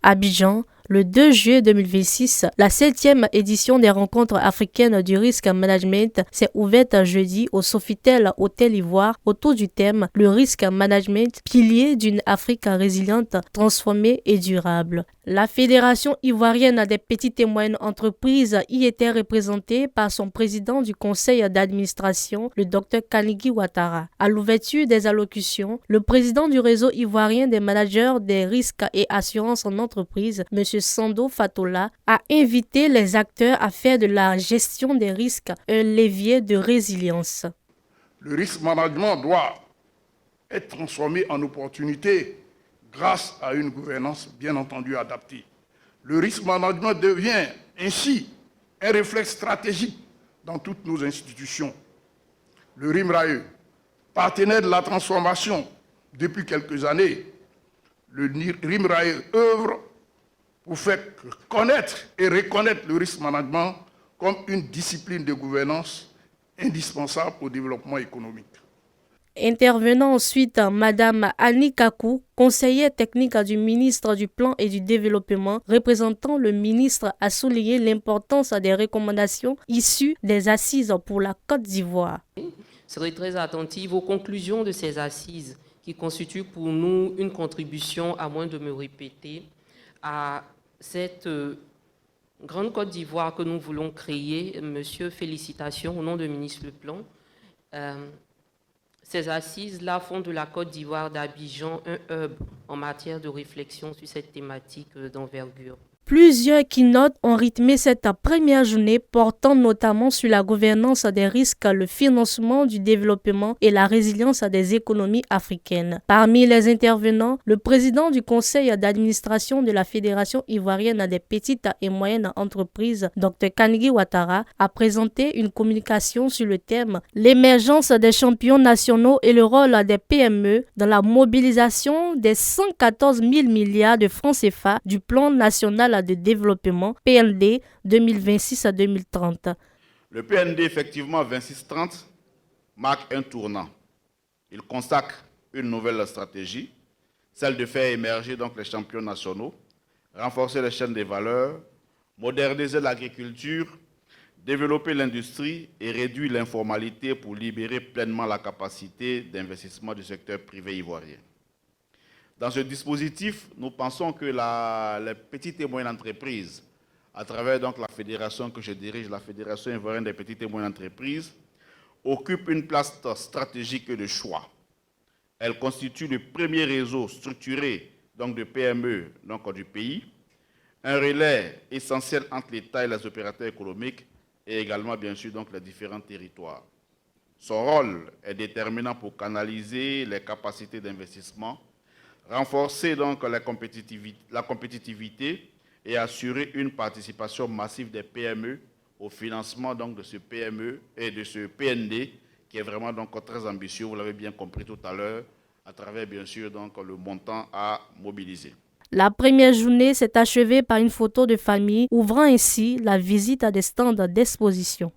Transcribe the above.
Abidjan, le 2 juillet 2026, la 7e édition des rencontres africaines du risque management s'est ouverte jeudi au Sofitel Hôtel Ivoire autour du thème « Le risque management, pilier d'une Afrique résiliente, transformée et durable ». La Fédération ivoirienne des petites et moyennes entreprises y était représentée par son président du conseil d'administration, le Dr Kanigui Ouattara. À l'ouverture des allocutions, le président du réseau ivoirien des managers des risques et assurances en entreprise, M. Sando Fatola, a invité les acteurs à faire de la gestion des risques un levier de résilience. Le risque management doit être transformé en opportunité grâce à une gouvernance bien entendu adaptée. Le risque management devient ainsi un réflexe stratégique dans toutes nos institutions. Le RIMRAE, partenaire de la transformation depuis quelques années, le RIMRAE œuvre pour faire connaître et reconnaître le risque management comme une discipline de gouvernance indispensable au développement économique. Intervenant ensuite, Madame Annie Kakou, conseillère technique du ministre du Plan et du Développement, représentant le ministre, a souligné l'importance des recommandations issues des assises pour la Côte d'Ivoire. Je serai très attentive aux conclusions de ces assises qui constituent pour nous une contribution, à moins de me répéter, à cette grande Côte d'Ivoire que nous voulons créer. Monsieur, félicitations au nom du ministre du Plan. Ces assises-là font de la Côte d'Ivoire d'Abidjan un hub en matière de réflexion sur cette thématique d'envergure. Plusieurs keynotes ont rythmé cette première journée, portant notamment sur la gouvernance des risques, le financement du développement et la résilience des économies africaines. Parmi les intervenants, le président du conseil d'administration de la Fédération ivoirienne des petites et moyennes entreprises, Dr Kanigui Ouattara, a présenté une communication sur le thème « L'émergence des champions nationaux et le rôle des PME dans la mobilisation des 114 000 milliards de francs CFA du plan national de développement PND 2026 à 2030. Le PND, effectivement, 26-30, marque un tournant. Il consacre une nouvelle stratégie, celle de faire émerger donc les champions nationaux, renforcer les chaînes de valeur, moderniser l'agriculture, développer l'industrie et réduire l'informalité pour libérer pleinement la capacité d'investissement du secteur privé ivoirien. Dans ce dispositif, nous pensons que les petites et moyennes entreprises, à travers donc la fédération que je dirige, la Fédération ivoirienne des petites et moyennes entreprises, occupent une place stratégique de choix. Elle constitue le premier réseau structuré donc, de PME donc, du pays, un relais essentiel entre l'État et les opérateurs économiques et également, bien sûr, donc, les différents territoires. Son rôle est déterminant pour canaliser les capacités d'investissement, renforcer donc la compétitivité et assurer une participation massive des PME au financement donc de ce PME et de ce PND qui est vraiment donc très ambitieux, vous l'avez bien compris tout à l'heure, à travers bien sûr donc le montant à mobiliser. La première journée s'est achevée par une photo de famille ouvrant ainsi la visite à des stands d'exposition.